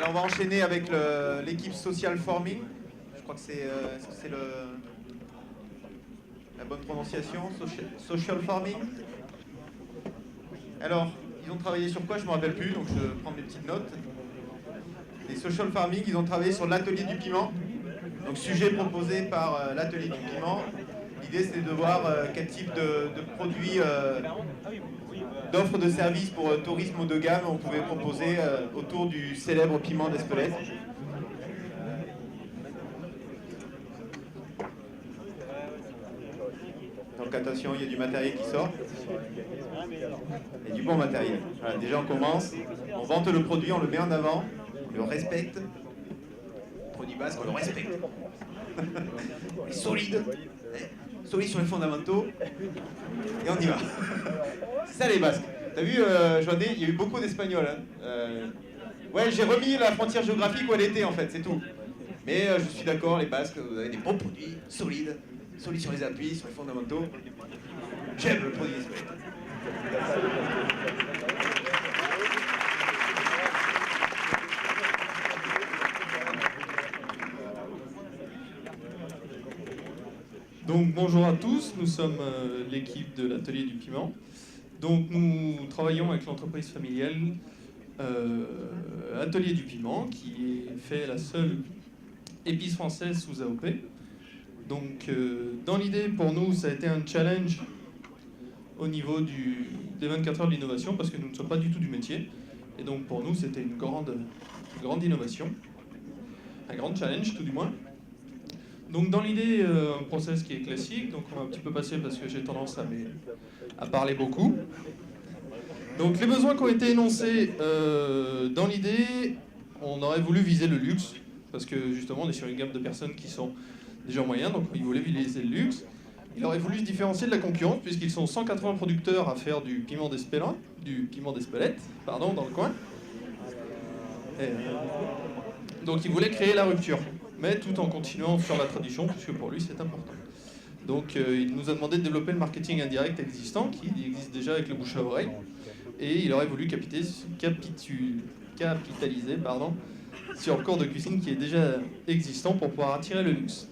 Alors on va enchaîner avec l'équipe Social Farming. Je crois que c'est est-ce que c'est la bonne prononciation, Social Farming. Alors, ils ont travaillé sur quoi? Je ne me rappelle plus, donc je prends mes petites notes. Les Social Farming, ils ont travaillé sur l'atelier du piment. Donc sujet proposé par l'atelier du piment. L'idée c'était de voir quel type de produits, d'offres de services pour tourisme haut de gamme on pouvait proposer autour du célèbre piment d'Espelette. Donc attention, il y a du matériel qui sort. Et du bon matériel. Voilà, déjà on commence, on vante le produit, on le met en avant, on le respecte. Le produit basque, on le respecte. On est solide. Solide sur les fondamentaux. Et on y va. C'est ça les Basques. T'as vu, Joannet, il y a eu beaucoup d'Espagnols. Hein. Ouais, j'ai remis la frontière géographique où elle était en fait, c'est tout. Mais je suis d'accord, les Basques, vous avez des bons produits, solides. Solides sur les appuis, sur les fondamentaux. J'aime le produit Espelette. Donc bonjour à tous, nous sommes l'équipe de l'atelier du piment. Donc nous travaillons avec l'entreprise familiale Atelier du Piment, qui fait la seule épice française sous AOP. Donc dans l'idée, pour nous, ça a été un challenge au niveau des 24 heures de l'innovation, parce que nous ne sommes pas du tout du métier. Et donc pour nous, c'était une grande innovation, un grand challenge tout du moins. Donc dans l'idée, un process qui est classique, donc on va un petit peu passer parce que j'ai tendance à parler beaucoup. Donc les besoins qui ont été énoncés dans l'idée, on aurait voulu viser le luxe, parce que justement on est sur une gamme de personnes qui sont déjà moyens, donc ils voulaient viser le luxe. Il aurait voulu se différencier de la concurrence, puisqu'ils sont 180 producteurs à faire du piment d'Espelette, dans le coin. Donc il voulait créer la rupture, mais tout en continuant sur la tradition, puisque pour lui c'est important. Donc il nous a demandé de développer le marketing indirect existant, qui existe déjà avec le bouche à oreille, et il aurait voulu capitaliser sur le cours de cuisine qui est déjà existant pour pouvoir attirer le luxe.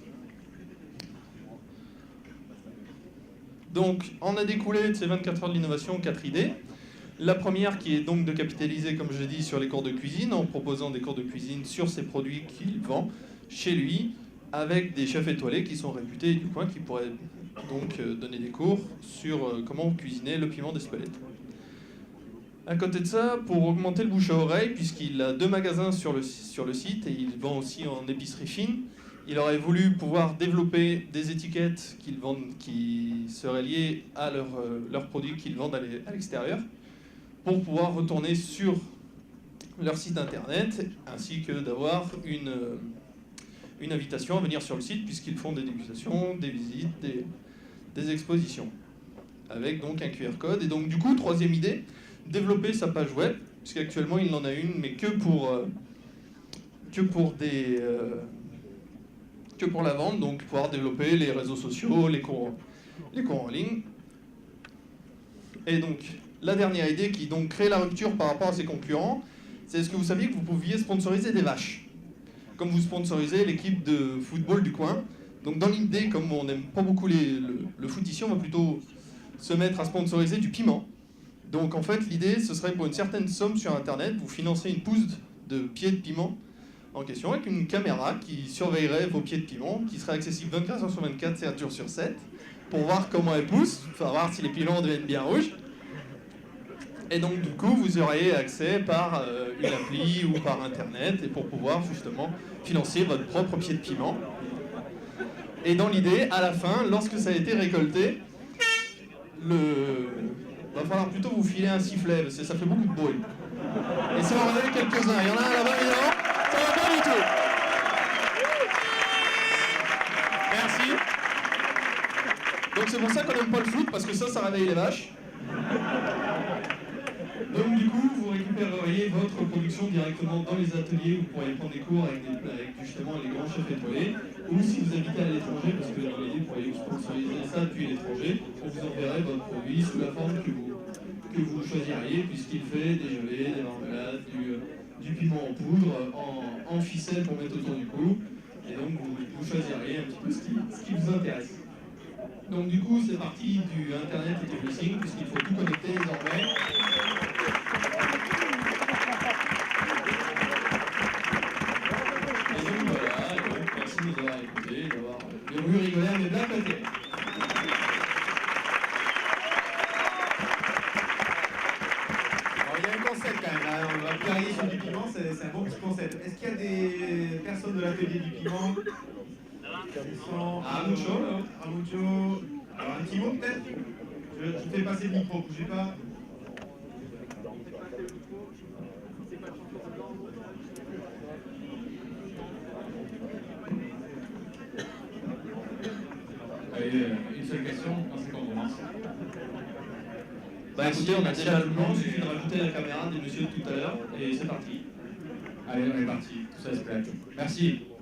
Donc en a découlé de ces 24 heures de l'innovation 4 idées. La première qui est donc de capitaliser, comme je l'ai dit, sur les cours de cuisine, en proposant des cours de cuisine sur ses produits qu'il vend chez lui, avec des chefs étoilés qui sont réputés du coin, qui pourraient donc donner des cours sur comment cuisiner le piment d'Espelette. À côté de ça, pour augmenter le bouche à oreille, puisqu'il a 2 magasins sur le site et il vend aussi en épicerie fine, il aurait voulu pouvoir développer des étiquettes qui seraient liées à leurs produits qu'ils vendent à l'extérieur, pour pouvoir retourner sur leur site internet, ainsi que d'avoir une invitation à venir sur le site, puisqu'ils font des dégustations, des visites, des expositions, avec donc un QR code. Et donc du coup, troisième idée, développer sa page web, puisqu'actuellement il n'en a une, mais que pour la vente, donc pouvoir développer les réseaux sociaux, les cours en ligne. Et donc, la dernière idée qui donc crée la rupture par rapport à ses concurrents, c'est est-ce que vous saviez que vous pouviez sponsoriser des vaches, comme vous sponsorisez l'équipe de football du coin. Donc dans l'idée, comme on n'aime pas beaucoup le foot ici, on va plutôt se mettre à sponsoriser du piment. Donc en fait, l'idée, ce serait pour une certaine somme sur Internet, vous financez une pousse de pieds de piment en question, avec une caméra qui surveillerait vos pieds de piment, qui serait accessible 24 heures sur 24, 7 jours sur 7, pour voir comment elle pousse, pour voir si les piments deviennent bien rouges. Et donc du coup, vous auriez accès par une appli ou par Internet, et pour pouvoir justement financer votre propre pied de piment. Et dans l'idée, à la fin, lorsque ça a été récolté, va falloir plutôt vous filer un sifflet, parce que ça fait beaucoup de bruit. Et si on en avait quelques-uns, il y en a un là-bas évidemment, ça va pas du tout. Merci. Donc c'est pour ça qu'on n'aime pas le foot, parce que ça réveille les vaches. Donc du coup, vous récupéreriez votre production directement dans les ateliers, vous pourriez prendre des cours avec justement les grands chefs étoilés, ou si vous habitez à l'étranger, parce que dans l'idée, vous pourriez vous sponsoriser ça depuis l'étranger, on vous enverrait votre produit sous la forme que vous choisiriez, puisqu'il fait des gelées, des marmelades, du piment en poudre, en ficelle pour mettre autour du cou. Et donc vous choisirez un petit peu ce qui vous intéresse. Donc du coup, c'est parti du Internet et du Everything, puisqu'il faut tout connecter désormais. Et donc voilà, et donc, merci de nous avoir écoutés, d'avoir bien voulu rigoler à mes blagues pâtées. Alors, il y a un concept quand même, là. On va parier sur du piment, c'est un bon petit concept. Est-ce qu'il y a des personnes de l'atelier du piment qui sont... Ah, mucho, là. Ah, mucho. Alors, un petit mot peut-être. Je te fais passer le micro, bougez pas. Allez, une seule question, c'est quand on commence. Bah écoutez, on a déjà le plan, il suffit de rajouter la caméra des messieurs de tout à l'heure, et c'est parti. Allez, on est parti, tout ça se plaît. Merci.